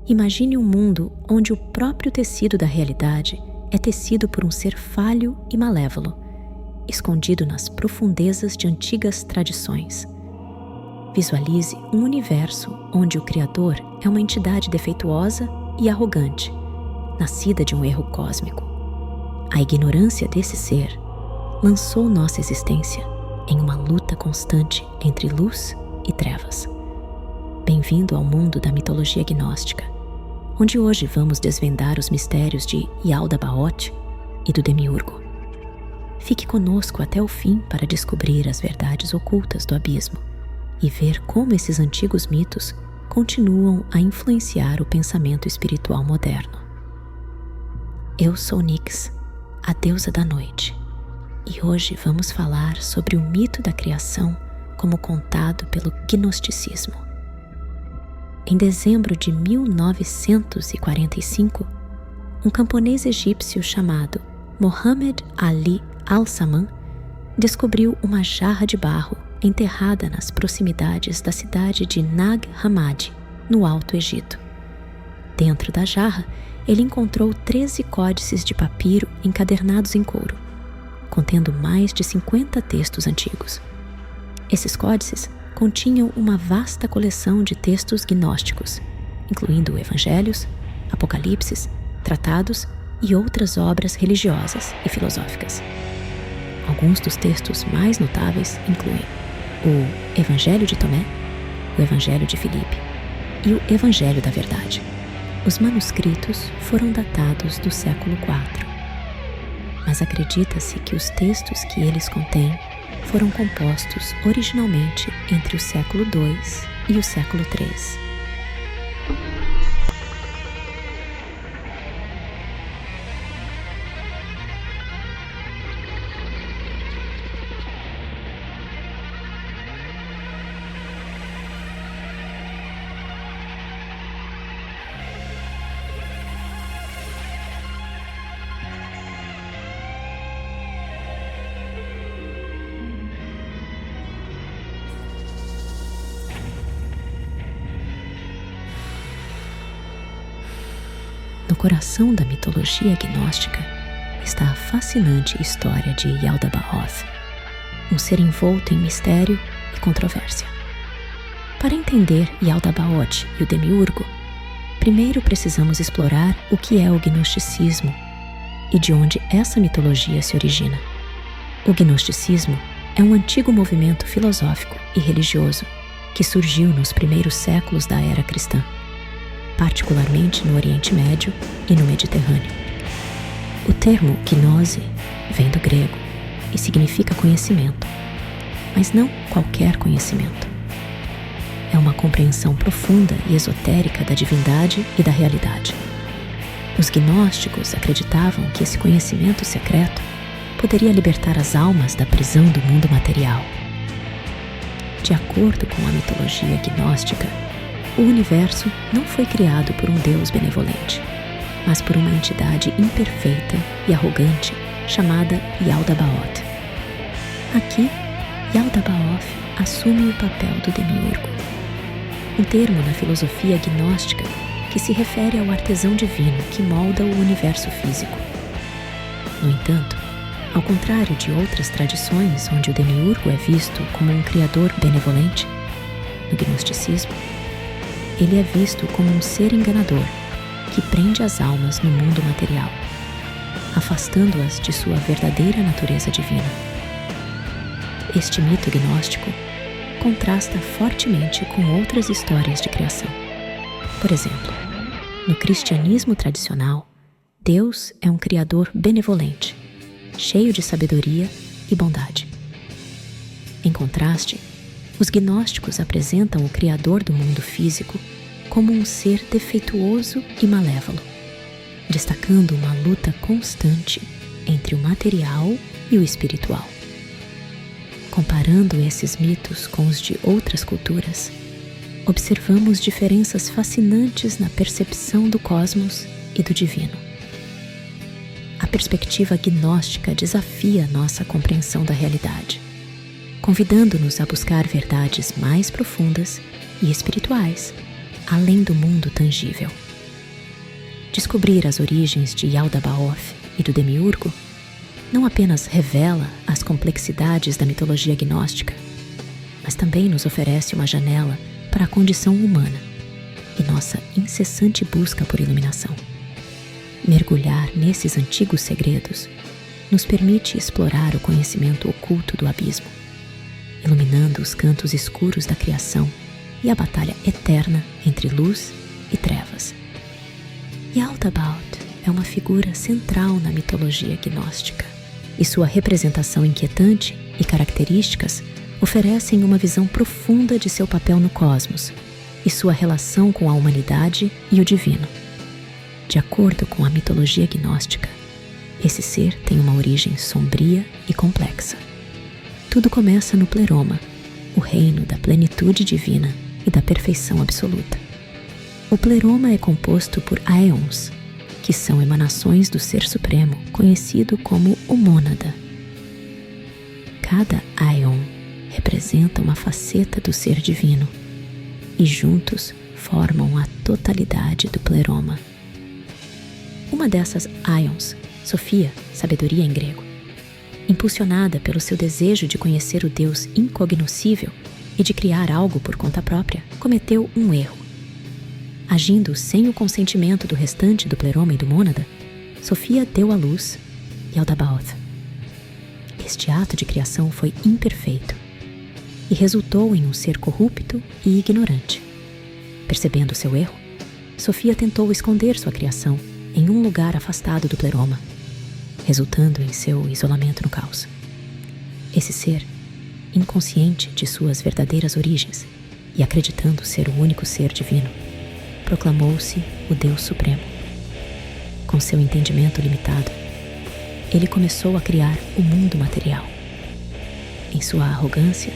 Imagine um mundo onde o próprio tecido da realidade é tecido por um ser falho e malévolo, escondido nas profundezas de antigas tradições. Visualize um universo onde o Criador é uma entidade defeituosa e arrogante, nascida de um erro cósmico. A ignorância desse ser lançou nossa existência em uma luta constante entre luz e trevas. Bem-vindo ao mundo da mitologia gnóstica, onde hoje vamos desvendar os mistérios de Yaldabaoth e do Demiurgo. Fique conosco até o fim para descobrir as verdades ocultas do abismo e ver como esses antigos mitos continuam a influenciar o pensamento espiritual moderno. Eu sou Nyx, a deusa da noite, e hoje vamos falar sobre o mito da criação como contado pelo gnosticismo. Em dezembro de 1945, um camponês egípcio chamado Mohammed Ali Al-Samman descobriu uma jarra de barro enterrada nas proximidades da cidade de Nag Hammadi, no Alto Egito. Dentro da jarra, ele encontrou 13 códices de papiro encadernados em couro, contendo mais de 50 textos antigos. Esses códices continham uma vasta coleção de textos gnósticos, incluindo evangelhos, apocalipses, tratados e outras obras religiosas e filosóficas. Alguns dos textos mais notáveis incluem o Evangelho de Tomé, o Evangelho de Filipe e o Evangelho da Verdade. Os manuscritos foram datados do século IV, mas acredita-se que os textos que eles contêm foram compostos originalmente entre o século II e o século III. No coração da mitologia gnóstica está a fascinante história de Yaldabaoth, um ser envolto em mistério e controvérsia. Para entender Yaldabaoth e o Demiurgo, primeiro precisamos explorar o que é o gnosticismo e de onde essa mitologia se origina. O gnosticismo é um antigo movimento filosófico e religioso que surgiu nos primeiros séculos da era cristã, particularmente no Oriente Médio e no Mediterrâneo. O termo gnose vem do grego e significa conhecimento, mas não qualquer conhecimento. É uma compreensão profunda e esotérica da divindade e da realidade. Os gnósticos acreditavam que esse conhecimento secreto poderia libertar as almas da prisão do mundo material. De acordo com a mitologia gnóstica, o universo não foi criado por um Deus benevolente, mas por uma entidade imperfeita e arrogante chamada Yaldabaoth. Aqui, Yaldabaoth assume o papel do Demiurgo, um termo na filosofia gnóstica que se refere ao artesão divino que molda o universo físico. No entanto, ao contrário de outras tradições onde o Demiurgo é visto como um criador benevolente, no gnosticismo, ele é visto como um ser enganador que prende as almas no mundo material, afastando-as de sua verdadeira natureza divina. Este mito gnóstico contrasta fortemente com outras histórias de criação. Por exemplo, no cristianismo tradicional, Deus é um criador benevolente, cheio de sabedoria e bondade. Em contraste, os gnósticos apresentam o Criador do mundo físico como um ser defeituoso e malévolo, destacando uma luta constante entre o material e o espiritual. Comparando esses mitos com os de outras culturas, observamos diferenças fascinantes na percepção do cosmos e do divino. A perspectiva gnóstica desafia nossa compreensão da realidade, convidando-nos a buscar verdades mais profundas e espirituais, além do mundo tangível. Descobrir as origens de Yaldabaoth e do Demiurgo não apenas revela as complexidades da mitologia gnóstica, mas também nos oferece uma janela para a condição humana e nossa incessante busca por iluminação. Mergulhar nesses antigos segredos nos permite explorar o conhecimento oculto do abismo, iluminando os cantos escuros da criação e a batalha eterna entre luz e trevas. Yaldabaoth é uma figura central na mitologia gnóstica, e sua representação inquietante e características oferecem uma visão profunda de seu papel no cosmos e sua relação com a humanidade e o divino. De acordo com a mitologia gnóstica, esse ser tem uma origem sombria e complexa. Tudo começa no Pleroma, o reino da plenitude divina e da perfeição absoluta. O Pleroma é composto por aeons, que são emanações do Ser Supremo, conhecido como o Mônada. Cada aeon representa uma faceta do Ser Divino, e juntos formam a totalidade do Pleroma. Uma dessas aeons, Sophia, sabedoria em grego, impulsionada pelo seu desejo de conhecer o Deus incognoscível e de criar algo por conta própria, cometeu um erro. Agindo sem o consentimento do restante do Pleroma e do Mônada, Sophia deu à luz Yaldabaoth. Este ato de criação foi imperfeito e resultou em um ser corrupto e ignorante. Percebendo seu erro, Sophia tentou esconder sua criação em um lugar afastado do Pleroma, resultando em seu isolamento no caos. Esse ser, inconsciente de suas verdadeiras origens e acreditando ser o único ser divino, proclamou-se o Deus Supremo. Com seu entendimento limitado, ele começou a criar o mundo material. Em sua arrogância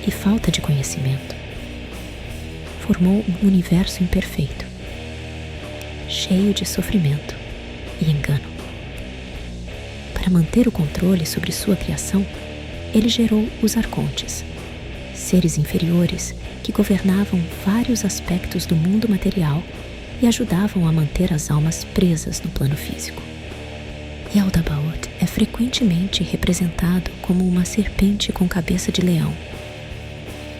e falta de conhecimento, formou um universo imperfeito, cheio de sofrimento e engano. Para manter o controle sobre sua criação, ele gerou os arcontes, seres inferiores que governavam vários aspectos do mundo material e ajudavam a manter as almas presas no plano físico. Yaldabaoth é frequentemente representado como uma serpente com cabeça de leão,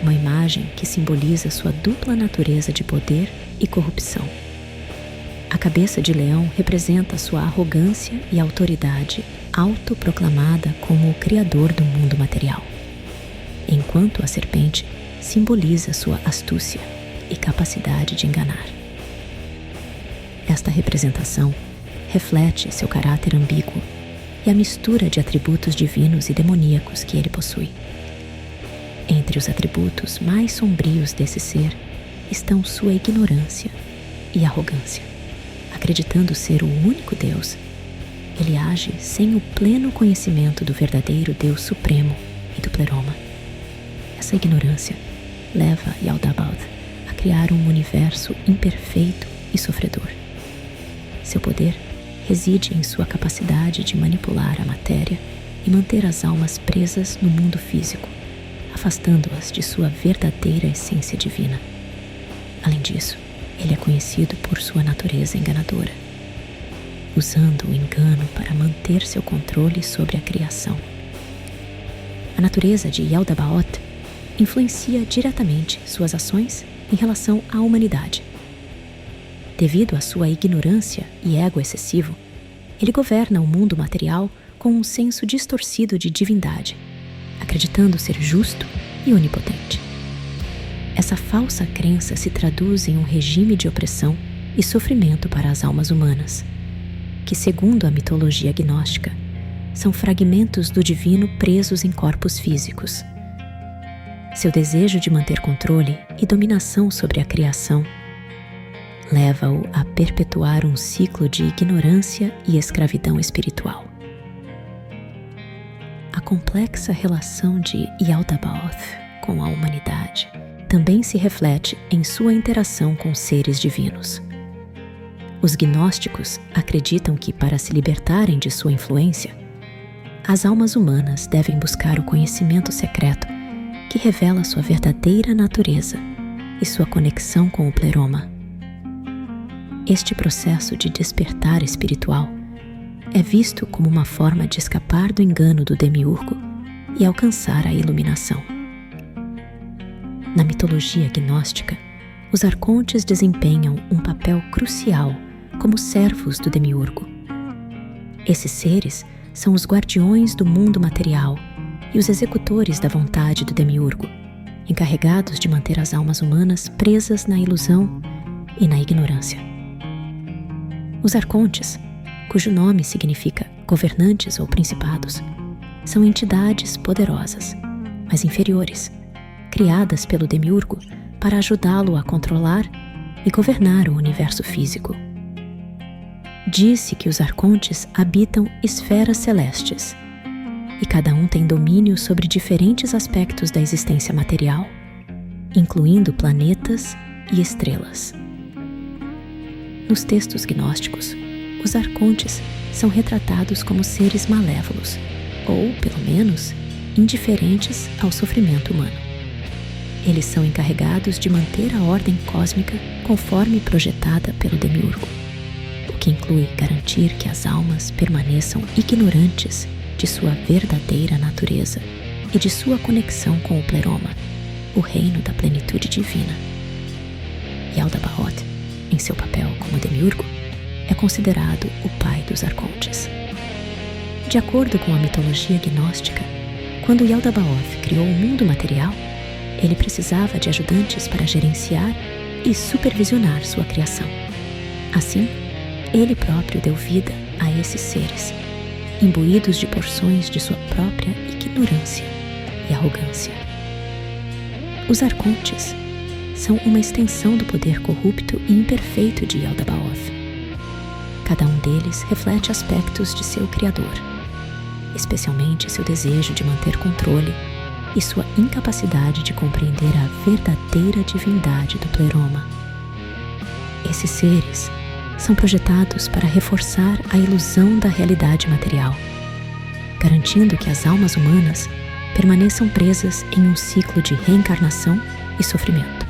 uma imagem que simboliza sua dupla natureza de poder e corrupção. A cabeça de leão representa sua arrogância e autoridade autoproclamada como o criador do mundo material, enquanto a serpente simboliza sua astúcia e capacidade de enganar. Esta representação reflete seu caráter ambíguo e a mistura de atributos divinos e demoníacos que ele possui. Entre os atributos mais sombrios desse ser estão sua ignorância e arrogância. Acreditando ser o único Deus, ele age sem o pleno conhecimento do verdadeiro Deus Supremo e do Pleroma. Essa ignorância leva Yaldabaoth a criar um universo imperfeito e sofredor. Seu poder reside em sua capacidade de manipular a matéria e manter as almas presas no mundo físico, afastando-as de sua verdadeira essência divina. Além disso, ele é conhecido por sua natureza enganadora, usando o engano para manter seu controle sobre a criação. A natureza de Yaldabaoth influencia diretamente suas ações em relação à humanidade. Devido à sua ignorância e ego excessivo, ele governa o mundo material com um senso distorcido de divindade, acreditando ser justo e onipotente. Essa falsa crença se traduz em um regime de opressão e sofrimento para as almas humanas, que, segundo a mitologia gnóstica, são fragmentos do divino presos em corpos físicos. Seu desejo de manter controle e dominação sobre a criação leva-o a perpetuar um ciclo de ignorância e escravidão espiritual. A complexa relação de Yaldabaoth com a humanidade também se reflete em sua interação com seres divinos. Os gnósticos acreditam que, para se libertarem de sua influência, as almas humanas devem buscar o conhecimento secreto que revela sua verdadeira natureza e sua conexão com o Pleroma. Este processo de despertar espiritual é visto como uma forma de escapar do engano do demiurgo e alcançar a iluminação. Na mitologia gnóstica, os arcontes desempenham um papel crucial como servos do demiurgo. Esses seres são os guardiões do mundo material e os executores da vontade do demiurgo, encarregados de manter as almas humanas presas na ilusão e na ignorância. Os arcontes, cujo nome significa governantes ou principados, são entidades poderosas, mas inferiores, criadas pelo demiurgo para ajudá-lo a controlar e governar o universo físico. Diz-se que os arcontes habitam esferas celestes, e cada um tem domínio sobre diferentes aspectos da existência material, incluindo planetas e estrelas. Nos textos gnósticos, os arcontes são retratados como seres malévolos, ou, pelo menos, indiferentes ao sofrimento humano. Eles são encarregados de manter a ordem cósmica conforme projetada pelo demiurgo, o que inclui garantir que as almas permaneçam ignorantes de sua verdadeira natureza e de sua conexão com o pleroma, o reino da plenitude divina. Yaldabaoth, em seu papel como demiurgo, é considerado o pai dos arcontes. De acordo com a mitologia gnóstica, quando Yaldabaoth criou o mundo material, ele precisava de ajudantes para gerenciar e supervisionar sua criação. Assim, ele próprio deu vida a esses seres, imbuídos de porções de sua própria ignorância e arrogância. Os arcontes são uma extensão do poder corrupto e imperfeito de Yaldabaoth. Cada um deles reflete aspectos de seu criador, especialmente seu desejo de manter controle e sua incapacidade de compreender a verdadeira divindade do pleroma. Esses seres são projetados para reforçar a ilusão da realidade material, garantindo que as almas humanas permaneçam presas em um ciclo de reencarnação e sofrimento.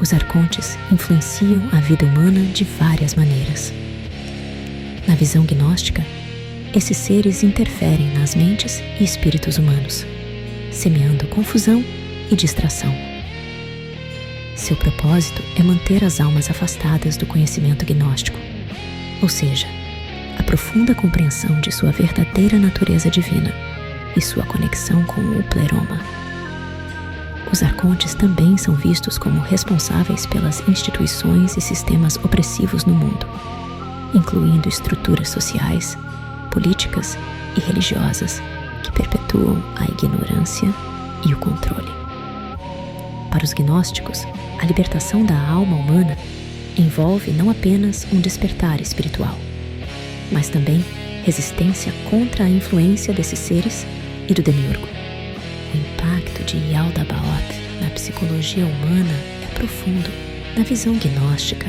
Os arcontes influenciam a vida humana de várias maneiras. Na visão gnóstica, esses seres interferem nas mentes e espíritos humanos, semeando confusão e distração. Seu propósito é manter as almas afastadas do conhecimento gnóstico, ou seja, a profunda compreensão de sua verdadeira natureza divina e sua conexão com o pleroma. Os arcontes também são vistos como responsáveis pelas instituições e sistemas opressivos no mundo, incluindo estruturas sociais, políticas e religiosas que perpetuam a ignorância e o controle. Para os gnósticos, a libertação da alma humana envolve não apenas um despertar espiritual, mas também resistência contra a influência desses seres e do demiurgo. O impacto de Yaldabaoth na psicologia humana é profundo. Na visão gnóstica,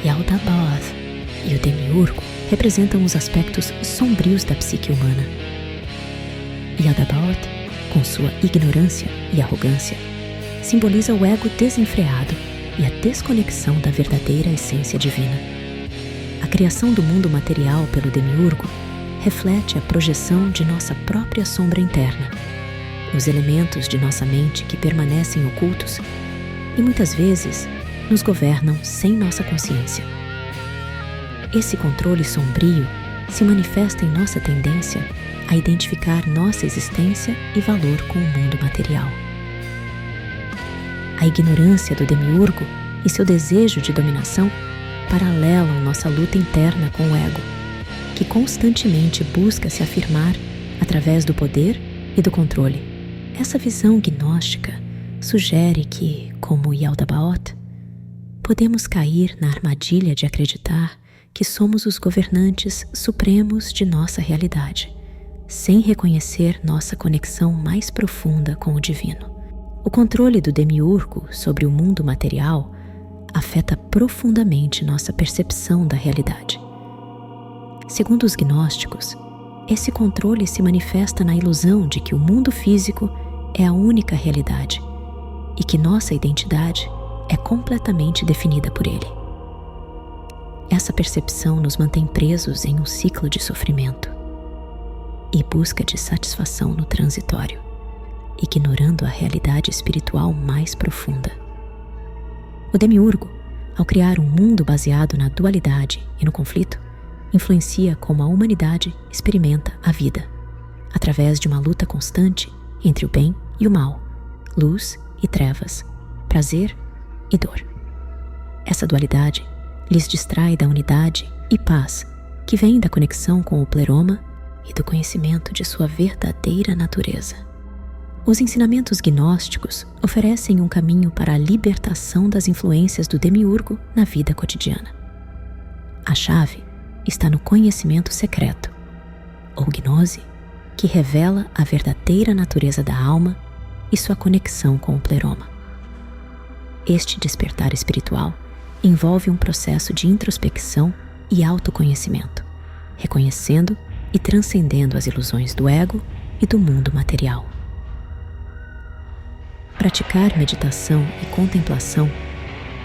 Yaldabaoth e o demiurgo representam os aspectos sombrios da psique humana. Yaldabaoth, com sua ignorância e arrogância, simboliza o ego desenfreado e a desconexão da verdadeira essência divina. A criação do mundo material pelo demiurgo reflete a projeção de nossa própria sombra interna, os elementos de nossa mente que permanecem ocultos e muitas vezes nos governam sem nossa consciência. Esse controle sombrio se manifesta em nossa tendência a identificar nossa existência e valor com o mundo material. A ignorância do demiurgo e seu desejo de dominação paralelam nossa luta interna com o ego, que constantemente busca se afirmar através do poder e do controle. Essa visão gnóstica sugere que, como Yaldabaoth, podemos cair na armadilha de acreditar que somos os governantes supremos de nossa realidade, sem reconhecer nossa conexão mais profunda com o divino. O controle do demiurgo sobre o mundo material afeta profundamente nossa percepção da realidade. Segundo os gnósticos, esse controle se manifesta na ilusão de que o mundo físico é a única realidade e que nossa identidade é completamente definida por ele. essa percepção nos mantém presos em um ciclo de sofrimento e busca de satisfação no transitório, ignorando a realidade espiritual mais profunda. O demiurgo, ao criar um mundo baseado na dualidade e no conflito, influencia como a humanidade experimenta a vida, através de uma luta constante entre o bem e o mal, luz e trevas, prazer e dor. Essa dualidade lhes distrai da unidade e paz que vem da conexão com o pleroma e do conhecimento de sua verdadeira natureza. Os ensinamentos gnósticos oferecem um caminho para a libertação das influências do demiurgo na vida cotidiana. A chave está no conhecimento secreto, ou gnose, que revela a verdadeira natureza da alma e sua conexão com o pleroma. Este despertar espiritual envolve um processo de introspecção e autoconhecimento, reconhecendo e transcendendo as ilusões do ego e do mundo material. Praticar meditação e contemplação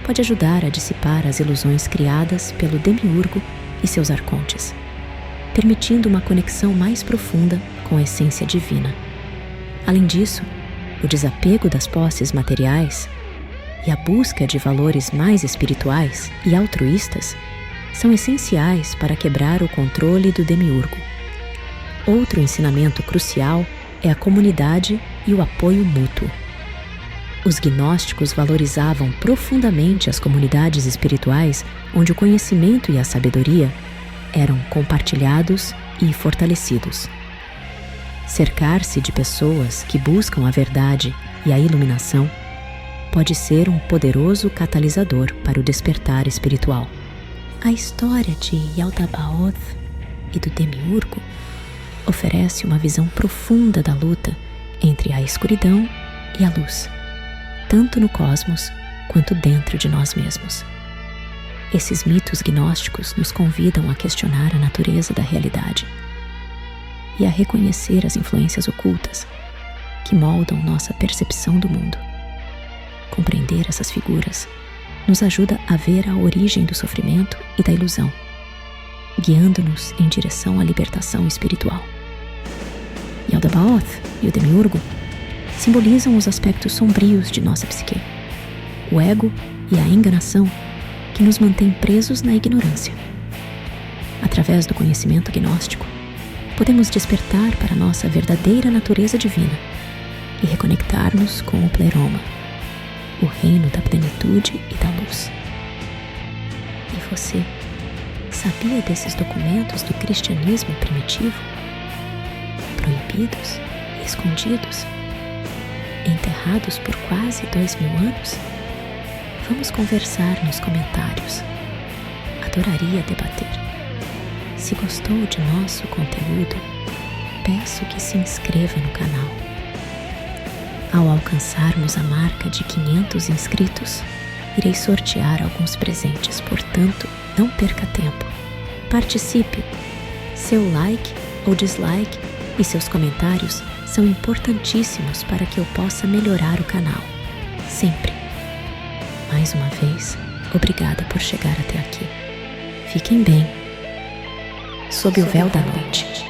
pode ajudar a dissipar as ilusões criadas pelo demiurgo e seus arcontes, permitindo uma conexão mais profunda com a essência divina. Além disso, o desapego das posses materiais e a busca de valores mais espirituais e altruístas são essenciais para quebrar o controle do demiurgo. Outro ensinamento crucial é a comunidade e o apoio mútuo. Os gnósticos valorizavam profundamente as comunidades espirituais onde o conhecimento e a sabedoria eram compartilhados e fortalecidos. Cercar-se de pessoas que buscam a verdade e a iluminação pode ser um poderoso catalisador para o despertar espiritual. A história de Yaldabaoth e do demiurgo oferece uma visão profunda da luta entre a escuridão e a luz, tanto no cosmos quanto dentro de nós mesmos. Esses mitos gnósticos nos convidam a questionar a natureza da realidade e a reconhecer as influências ocultas que moldam nossa percepção do mundo. Compreender essas figuras nos ajuda a ver a origem do sofrimento e da ilusão, guiando-nos em direção à libertação espiritual. Yaldabaoth e o demiurgo simbolizam os aspectos sombrios de nossa psique, o ego e a enganação que nos mantém presos na ignorância. Através do conhecimento gnóstico, podemos despertar para nossa verdadeira natureza divina e reconectar-nos com o pleroma, o reino da plenitude e da luz. E você, sabia desses documentos do cristianismo primitivo? Proibidos e escondidos? Enterrados por quase 2000 anos? Vamos conversar nos comentários. Adoraria debater. Se gostou de nosso conteúdo, peço que se inscreva no canal. Ao alcançarmos a marca de 500 inscritos, irei sortear alguns presentes, portanto, não perca tempo. Participe! Seu like ou dislike e seus comentários são importantíssimos para que eu possa melhorar o canal. Sempre. Mais uma vez, obrigada por chegar até aqui. Fiquem bem. Sob o véu da noite.